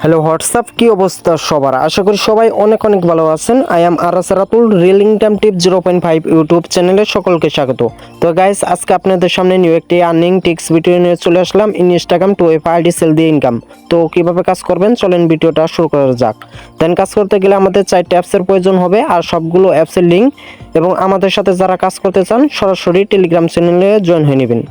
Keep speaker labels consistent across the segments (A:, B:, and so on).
A: Hello WhatsApp, কি অবস্থা সবার? আশা করি সবাই অনেক অনেক ভালো আছেন। আই এম আরাস রাতুল, রিয়েলিং টাইম টিপ 0.5 ইউটিউব চ্যানেলে সকলকে স্বাগত। তো গাইস, আজকে আপনাদের সামনে নিউ একটি আর্নিং টিক্স ভিডিও নিয়ে চলে আসলাম। Instagram two F ID sell দিয়ে ইনকাম। তো কিভাবে কাজ করবেন চলেন ভিডিওটা শুরু করা যাক। দেন কাজ করতে গেলে আমাদের 4টি অ্যাপসের প্রয়োজন হবে, আর সবগুলো অ্যাপসের লিঙ্ক এবং আমাদের সাথে যারা কাজ করতে চান সরাসরি টেলিগ্রাম চ্যানেলে জয়েন হয়ে নেবেন।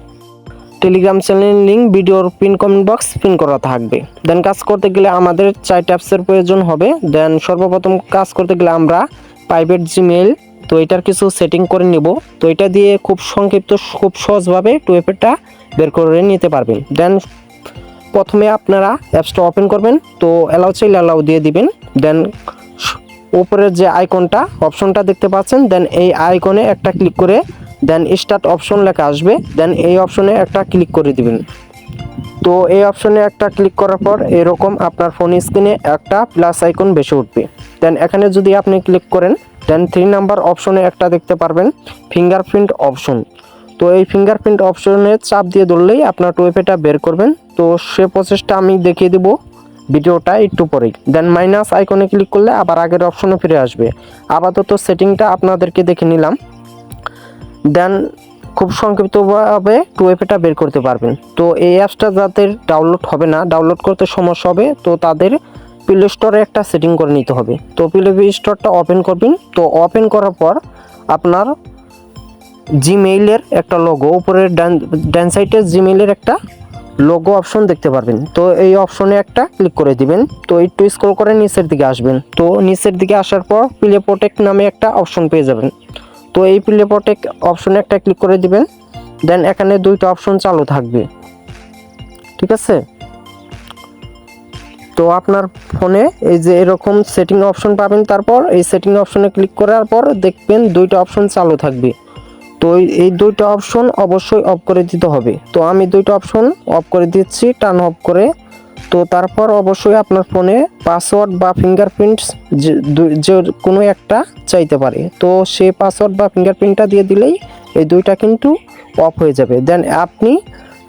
A: টেলিগ্রাম চ্যানেলের লিঙ্ক ভিডিওর পিন কমেন্ট বক্স পিন করা থাকবে। দেন কাজ করতে গেলে আমাদের 4টি অ্যাপসের প্রয়োজন হবে। দেন সর্বপ্রথম কাজ করতে গেলে আমরা প্রাইভেট জিমেইল, তো এটার কিছু সেটিং করে নিব। তো এটা দিয়ে খুব সংক্ষিপ্ত খুব সহজভাবে টুয়েপেটা বের করে নিতে পারবেন। দেন প্রথমে আপনারা অ্যাপসটা ওপেন করবেন, তো অ্যালাউ চাইলে অ্যালাউ দিয়ে দিবেন। দেন উপরের যে আইকনটা অপশনটা দেখতে পাচ্ছেন, দেন এই আইকনে একটা ক্লিক করে দেন স্টার্ট অপশন লেখা আসবে, দেন এই অপশনে একটা ক্লিক করে দিবেন। তো এই অপশনে একটা ক্লিক করার পর এরকম আপনার ফোন স্ক্রিনে একটা প্লাস আইকন বেশি উঠবে। দেন এখানে যদি আপনি ক্লিক করেন, দেন 3 নাম্বার অপশনে একটা দেখতে পারবেন ফিঙ্গারপ্রিন্ট অপশন। তো এই ফিঙ্গারপ্রিন্ট অপশনে চাপ দিয়ে ধরলেই আপনার টুয়েপেটা বের করবেন। তো সে প্রসেসটা আমি দেখিয়ে দেবো ভিডিওটা একটু পরেই। দেন মাইনাস আইকনে ক্লিক করলে আবার আগের অপশনে ফিরে আসবে। আপাতত সেটিংটা আপনাদেরকে দেখে নিলাম। দেন খুব সংক্ষিপ্তভাবে টুয়েপেটা বের করতে পারবেন। তো এই অ্যাপসটা যাদের ডাউনলোড হবে না, ডাউনলোড করতে সমস্যা হবে, তো তাদের প্লে স্টোরে একটা সেটিং করে নিতে হবে। তো প্লে স্টোরটা ওপেন করবেন। তো ওপেন করার পর আপনার জিমেইলের একটা লোগো উপরের ডান সাইডে জিমেইলের একটা লোগো অপশন দেখতে পারবেন। তো এই অপশনে একটা ক্লিক করে দিবেন। তো একটু স্ক্রল করে নিচের দিকে আসবেন। তো নিচের দিকে আসার পর প্লে প্রোটেক্ট নামে একটা অপশন পেয়ে যাবেন। তো এই প্লে প্রোটেক্ট অপশনে একটা ক্লিক করে দিবেন। দেন এখানে 2টা অপশন চালু থাকবে, ঠিক আছে? তো আপনার ফোনে এই যে এরকম সেটিং অপশন পাবেন, তারপর এই সেটিং অপশনে ক্লিক করার পর দেখবেন 2টা অপশন চালু থাকবে। তো এই 2টা অপশন অবশ্যই অফ করে দিতে হবে। তো আমি 2টা অপশন অফ করে দিচ্ছি, টার্ন অফ করে। তো তারপর অবশ্যই আপনার ফোনে পাসওয়ার্ড বা ফিঙ্গারপ্রিন্টস যে কোনো একটা চাইতে পারে। তো সেই পাসওয়ার্ড বা ফিঙ্গারপ্রিন্টটা দিয়ে দিলেই এই 2টা কিন্তু অফ হয়ে যাবে। দেন আপনি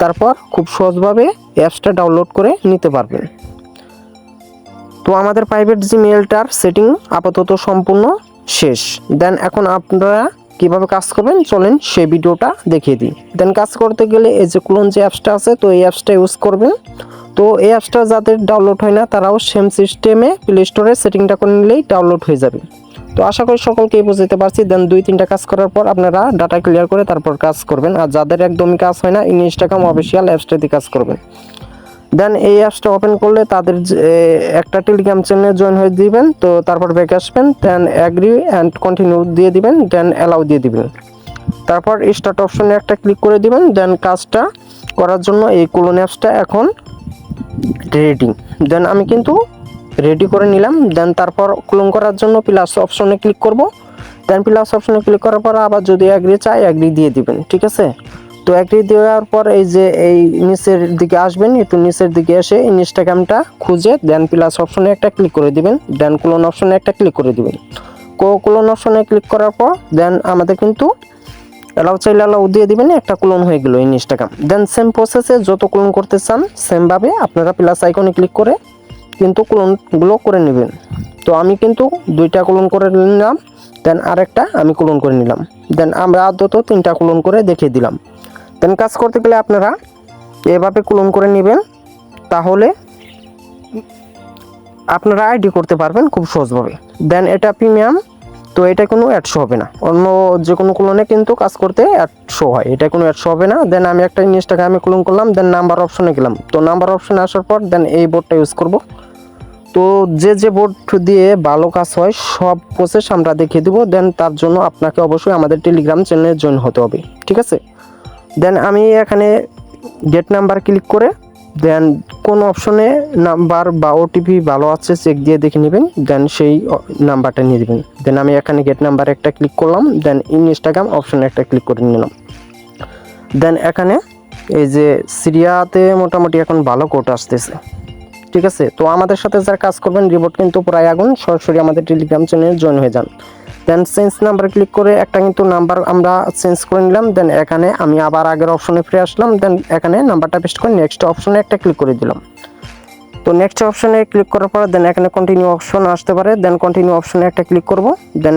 A: তারপর খুব সহজভাবে অ্যাপসটা ডাউনলোড করে নিতে পারবেন। তো আমাদের প্রাইভেট জিমেইলটার সেটিং আপাতত সম্পূর্ণ শেষ। দেন এখন আপনারা কিভাবে কাজ করবেন চলেন সেই ভিডিওটা দেখিয়ে দিই। দেন কাজ করতে গেলে এই যে ক্লোন যে অ্যাপসটা আছে, তো এই অ্যাপসটা ইউজ করবেন। তো এই অ্যাপসটা যাদের ডাউনলোড হয় না তারাও সেম সিস্টেমে প্লে স্টোরে সেটিংটা করে নিলেই ডাউনলোড হয়ে যাবে। তো আশা করি সকলকেই বুঝতে পারছি। দেন 2-3টা কাজ করার পর আপনারা ডাটা ক্লিয়ার করে তারপর কাজ করবেন। আর যাদের একদমই কাজ হয় না, ইনস্টাগ্রাম অফিসিয়াল অ্যাপসটা দিয়ে কাজ করবেন। দেন এই অ্যাপসটা ওপেন করলে তাদের একটা টেলিগ্রাম চ্যানেলে জয়েন হয়ে দিবেন। তো তারপর ব্যাক আসবেন, দেন অ্যাগ্রি অ্যান্ড কন্টিনিউ দিয়ে দিবেন, দেন অ্যালাউ দিয়ে দিবেন। তারপর স্টার্ট অপশনে একটা ক্লিক করে দিবেন। দেন কাজটা করার জন্য এই ক্লোন অ্যাপসটা এখন রেডি। দেন আমি কিন্তু রেডি করে নিলাম। দেন তারপর ক্লোন করার জন্য প্লাস অপশনে ক্লিক করব। দেন প্লাস অপশনে ক্লিক করার পর আবার যদি অ্যাগ্রি চাই অ্যাগ্রি দিয়ে দিবেন, ঠিক আছে? তো অ্যাগ্রি দেওয়ার পর এই যে এই নিচের দিকে আসবেন, একটু নিচের দিকে এসে ইনস্টাগ্রামটা খুঁজে দেন প্লাস অপশনে একটা ক্লিক করে দিবেন। দেন ক্লোন অপশনে একটা ক্লিক করে দিবেন। ক্লোন অপশনে ক্লিক করার পর দেন আমাদের কিন্তু অ্যালাউ চাইলে অ্যালাউ দিয়ে দিবেন, একটা ক্লোন হয়ে গেল ইনস্টাগ্রাম। দেন সেম প্রসেসে যত ক্লোন করতে চান সেমভাবে আপনারা প্লাস আইকনে ক্লিক করে কিন্তু ক্লোনগুলো করে নেবেন। তো আমি কিন্তু 2টা ক্লোন করে নিলাম, দেন আরেকটা আমি ক্লোন করে নিলাম। দেন আমরা আদত 3টা ক্লোন করে দেখিয়ে দিলাম। দেন কাজ করতে গেলে আপনারা এভাবে ক্লোন করে নেবেন, তাহলে আপনারা আইডি করতে পারবেন খুব সহজভাবে। দেন এটা প্রিমিয়াম, তো এটা কোনো অ্যাডশো হবে না। অন্য যে কোনো ক্লোনে কিন্তু কাজ করতে অ্যাডশো হয়, এটা কোনো অ্যাডশো হবে না। দেন আমি একটা ইনস্টাগ্রামে ক্লোন করলাম, দেন নাম্বার অপশনে গেলাম। তো নাম্বার অপশনে আসার পর দেন এই বোর্ডটা ইউজ করব। তো যে বোর্ড দিয়ে ভালো কাজ হয় সব প্রসেস আমরা দেখিয়ে দেবো। দেন তার জন্য আপনাকে অবশ্যই আমাদের টেলিগ্রাম চ্যানেলে জয়েন হতে হবে, ঠিক আছে? দেন আমি এখানে গেট নাম্বার ক্লিক করে দেন কোন অপশনে নাম্বার বা ওটিপি ভালো আছে চেক দিয়ে দেখে নেবেন, দেন সেই নাম্বারটা নিয়ে দেবেন। দেন আমি এখানে গেট নাম্বার একটা ক্লিক করলাম, দেন ইনস্টাগ্রাম অপশনে একটা ক্লিক করে নিলাম। দেন এখানে এই যে সিরিয়াতে মোটামুটি এখন ভালো কোড আসতেছে, ঠিক আছে? তো আমাদের সাথে যারা কাজ করবেন রিপোর্ট কিন্তু প্রায় আগুন, সরাসরি আমাদের টেলিগ্রাম চ্যানেলে জয়েন হয়ে যান। দেন চেঞ্জ নাম্বার ক্লিক করে একটা কিন্তু নাম্বার আমরা চেঞ্জ করে নিলাম। দেন এখানে আমি আবার আগের অপশনে ফিরে আসলাম। দেন এখানে নাম্বারটা পেস্ট করে নেক্সট অপশনে একটা ক্লিক করে দিলাম। তো নেক্সট অপশনে ক্লিক করার পর দেন এখানে কন্টিনিউ অপশন আসতে পারে, দেন কন্টিনিউ অপশনে একটা ক্লিক করব, দেন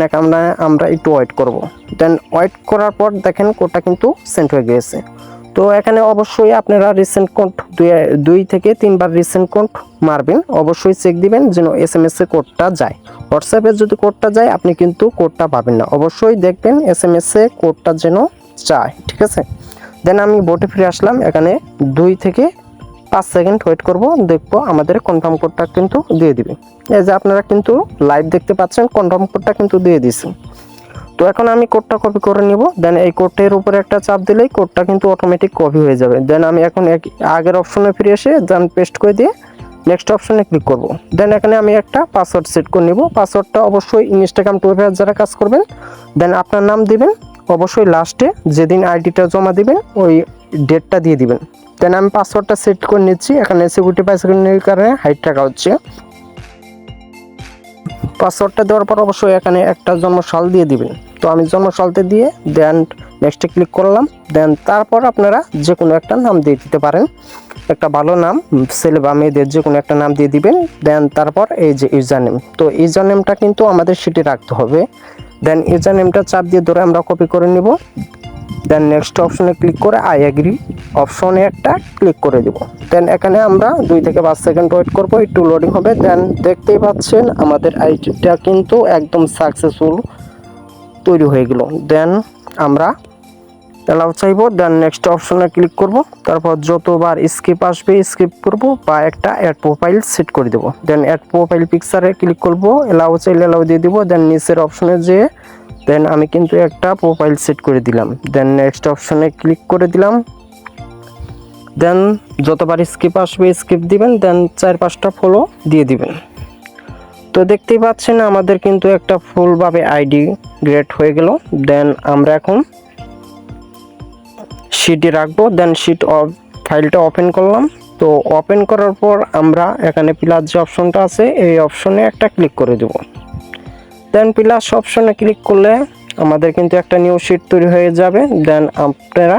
A: আমরা একটু ওয়েট করব। দেন ওয়েট করার পর দেখেন কোডটা কিন্তু সেন্ড হয়ে গিয়েছে। তো এখানে অবশ্যই আপনারা রিসেন্ট কোড 2 থেকে 3 বার রিসেন্ট কোড মারবেন, অবশ্যই চেক দিবেন যেন SMS এ কোডটা যায়। হোয়াটসঅ্যাপে যদি কোডটা যায় আপনি কিন্তু কোডটা পাবেন না, অবশ্যই দেখবেন SMS এ কোডটা যেন যায়, ঠিক আছে। দেন আমি বোটে ফিরে আসলাম, এখানে 2 থেকে 5 সেকেন্ড ওয়েট করব, দেখবো আমাদের কনফার্ম কোডটা কিন্তু দিয়ে দিবে। এই যে আপনারা কিন্তু লাইভ দেখতে পাচ্ছেন কনফার্ম কোডটা কিন্তু দিয়ে দিয়েছে। তো এখন আমি কোডটা কপি করে নিব, দেন এই কোডটার উপরে একটা চাপ দিলেই কোডটা কিন্তু অটোমেটিক কপি হয়ে যাবে। দেন আমি এখন আগের অপশনে ফিরে এসে দেন পেস্ট করে দিয়ে নেক্সট অপশনে ক্লিক করব। দেন এখানে আমি একটা পাসওয়ার্ড সেট করে নিব, পাসওয়ার্ডটা অবশ্যই ইনস্টাগ্রাম টুইটার যারা কাজ করবেন দেন আপনার নাম দিবেন, অবশ্যই লাস্টে যেদিন আইডিটা জমা দিবেন ওই ডেটটা দিয়ে দিবেন। দেন আমি পাসওয়ার্ডটা সেট করে নিচ্ছি, এখানে সিকিউরিটি পাসওয়ার্ডের কারণে হাইট রাখা হচ্ছে। পাসওয়ার্ডটা দেওয়ার পর অবশ্যই এখানে একটা জন্মসাল দিয়ে দিবেন, তো আমি জন্মসালতে দিয়ে দেন নেক্সটে ক্লিক করলাম। দেন তারপর আপনারা যে কোনো একটা নাম দিয়ে দিতে পারেন, একটা ভালো নাম, ছেলে বা মেয়েদের যে কোনো একটা নাম দিয়ে দিবেন। দেন তারপর এই যে ইউজার নেম, তো ইউজার নেমটা কিন্তু আমাদের শিটে রাখতে হবে। দেন ইউজার নেমটা চাপ দিয়ে ধরে আমরা কপি করে নিব। দেন নেক্সট অপশনে ক্লিক করে আই এগ্রি অপশনে একটা ক্লিক করে দেব। দেন এখানে আমরা 2 থেকে 5 সেকেন্ড ওয়েট করব, একটু লোডিং হবে। দেন দেখতেই পাচ্ছেন আমাদের আইডিটা কিন্তু একদম সাকসেসফুল তৈরি হয়ে গেল। দেন আমরা অ্যালাউ চাইবো, দেন নেক্সট অপশনে ক্লিক করব, তারপর যতবার স্কিপ আসবে স্কিপ করব বা একটা অ্যাড প্রোফাইল সেট করে দেব। দেন অ্যাড প্রোফাইল পিকচারে ক্লিক করব, অ্যালাউ চাইলে অ্যালাউ দিয়ে দিব। দেন নিচের অপশনে যেয়ে দেন আমি কিন্তু একটা প্রোফাইল সেট করে দিলাম। দেন নেক্সট অপশনে ক্লিক করে দিলাম। দেন যতবার স্কিপ আসবে স্কিপ দিবেন, দেন 4-5টা ফলো দিয়ে দিবেন। তো দেখতেই পাচ্ছেন আমাদের কিন্তু একটা ফুলভাবে আইডি গ্রেড হয়ে গেল। দেন আমরা এখন শিটে রাখবো। দেন ফাইলটা ওপেন করলাম। তো ওপেন করার পর আমরা এখানে প্লাস যে অপশনটা আছে এই অপশনে একটা ক্লিক করে দেব। দেন প্লাস অপশনে ক্লিক করলে আমাদের কিন্তু একটা নিউ শিট তৈরি হয়ে যাবে। দেন আপনারা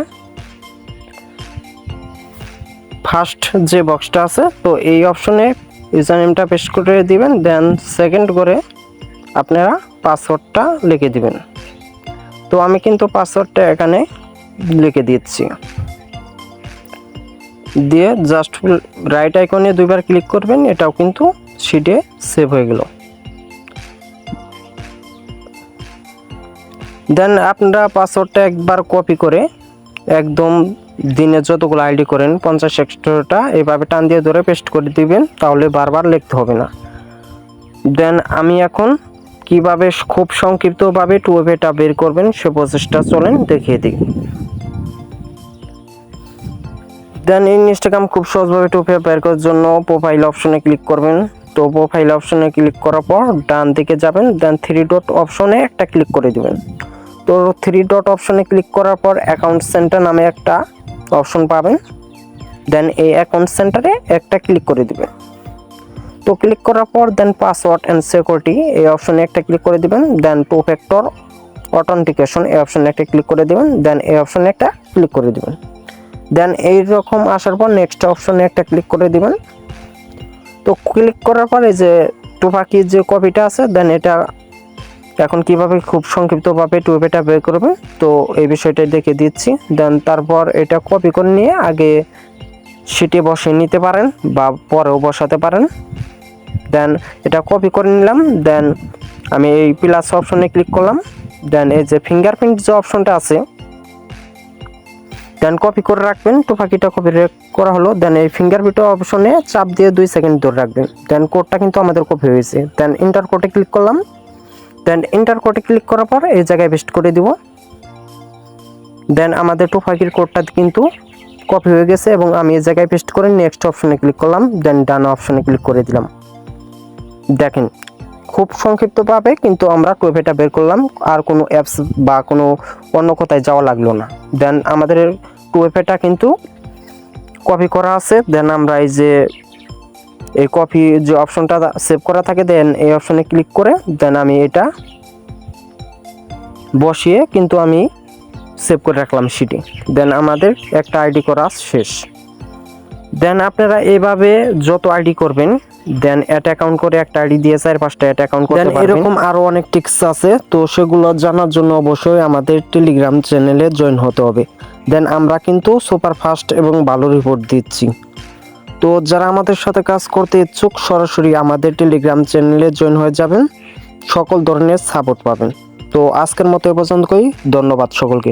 A: ফার্স্ট যে বক্সটা আছে তো এই অপশনে ইউজার নেমটা পেস্ট করে দিবেন। দেন সেকেন্ড করে আপনারা পাসওয়ার্ডটা লিখে দিবেন। তো আমি কিন্তু পাসওয়ার্ডটা এখানে লিখে দিচ্ছি, দিয়ে জাস্ট রাইট আইকনে 2বার ক্লিক করবেন, এটাও কিন্তু শিটে সেভ হয়ে গেল। দেন আপনারা পাসওয়ার্ডটা একবার কপি করে একদম দিনে যতগুলো আইডি করেন 50-100টা এইভাবে টান দিয়ে ধরে পেস্ট করে দিবেন, তাহলে বারবার লিখতে হবে না। দেন আমি এখন কিভাবে খুব সংক্ষিপ্তভাবে টুয়েভেটা বের করবেন সে প্রসেসটা চলেন দেখিয়ে দিই। দেন ইনস্টাগ্রাম খুব সহজভাবে টুয়েভে বের করার জন্য প্রোফাইল অপশনে ক্লিক করবেন। তো প্রোফাইল অপশনে ক্লিক করার পর ডান দিকে যাবেন, দেন 3 ডট অপশনে একটা ক্লিক করে দিবেন। তো 3 ডট অপশনে ক্লিক করার পর অ্যাকাউন্ট সেন্টার নামে একটা অপশন পাবেন। দেন এই অ্যাকাউন্ট সেন্টারে একটা ক্লিক করে দিবেন। তো ক্লিক করার পর দেন পাসওয়ার্ড অ্যান্ড সিকিউরিটি এই অপশনে একটা ক্লিক করে দিবেন। দেন 2 ফ্যাক্টর অথেন্টিকেশন এই অপশনে একটা ক্লিক করে দিবেন। দেন এই অপশনে একটা ক্লিক করে দিবেন। দেন এইরকম আসার পর নেক্সট অপশনে একটা ক্লিক করে দিবেন। তো ক্লিক করার পরে যে টুপাকি যে কপিটা আছে দেন এটা এখন কিভাবে খুব সংক্ষিপ্তভাবে টুয়েভেটা বের করবেন তো এই বিষয়টা দেখে দিচ্ছি। দেন তারপর এটা কপি করে নিয়ে আগে শিটে বসিয়ে নিতে পারেন বা পরেও বসাতে পারেন। দেন এটা কপি করে নিলাম। দেন আমি এই প্লাস অপশনে ক্লিক করলাম। দেন এই যে ফিঙ্গারপ্রিন্ট যে অপশনটা আছে দেন কপি করে রাখবেন, টুপাকিটা কপি করা হলো। দেন এই ফিঙ্গারপ্রিন্ট অপশনে চাপ দিয়ে 2 সেকেন্ড ধরে রাখবেন। দেন কোডটা কিন্তু আমাদের কপি হয়েছে। দেন এন্টার কোডে ক্লিক করলাম। দেন এন্টার কোডে ক্লিক করার পর এই জায়গায় পেস্ট করে দিব। দেন আমাদের টুপাকির কোডটা কিন্তু কপি হয়ে গেছে এবং আমি এই জায়গায় পেস্ট করে নেক্সট অপশনে ক্লিক করলাম। দেন ডান অপশনে ক্লিক করে দিলাম। দেখেন খুব সংক্ষিপ্তভাবে কিন্তু আমরা টুয়েভেটা বের করলাম, আর কোনো অ্যাপস বা কোনো অন্য কোথায় যাওয়া লাগলো না। দেন আমাদের টুয়েভেটা কিন্তু কপি করা আছে। দেন আমরা এই যে এই কপি যে অপশনটা সেভ করা থাকে দেন এই অপশনে ক্লিক করে দেন আমি এটা বসিয়ে কিন্তু আমি সেভ করে রাখলাম শিটে। দেন আমাদের একটা আইডি করা শেষ। দেন আপনারা এভাবে যত আইডি করবেন, দেন অ্যাড অ্যাকাউন্ট করে একটা আইডি দিয়ে 4-5টা অ্যাড অ্যাকাউন্ট করতে পারবেন। এরকম আরো অনেক টিপস আছে, তো সেগুলো জানার জন্য অবশ্যই আমাদের টেলিগ্রাম চ্যানেলে জয়েন হতে হবে। দেন আমরা কিন্তু সুপার ফাস্ট এবং ভালো রিপোর্ট দিচ্ছি। তো যারা আমাদের সাথে কাজ করতে ইচ্ছুক সরাসরি আমাদের টেলিগ্রাম চ্যানেলে জয়েন হয়ে যাবেন, সকল ধরনের সাপোর্ট পাবেন। তো আজকের মতো এ পর্যন্তই, ধন্যবাদ সকলকে।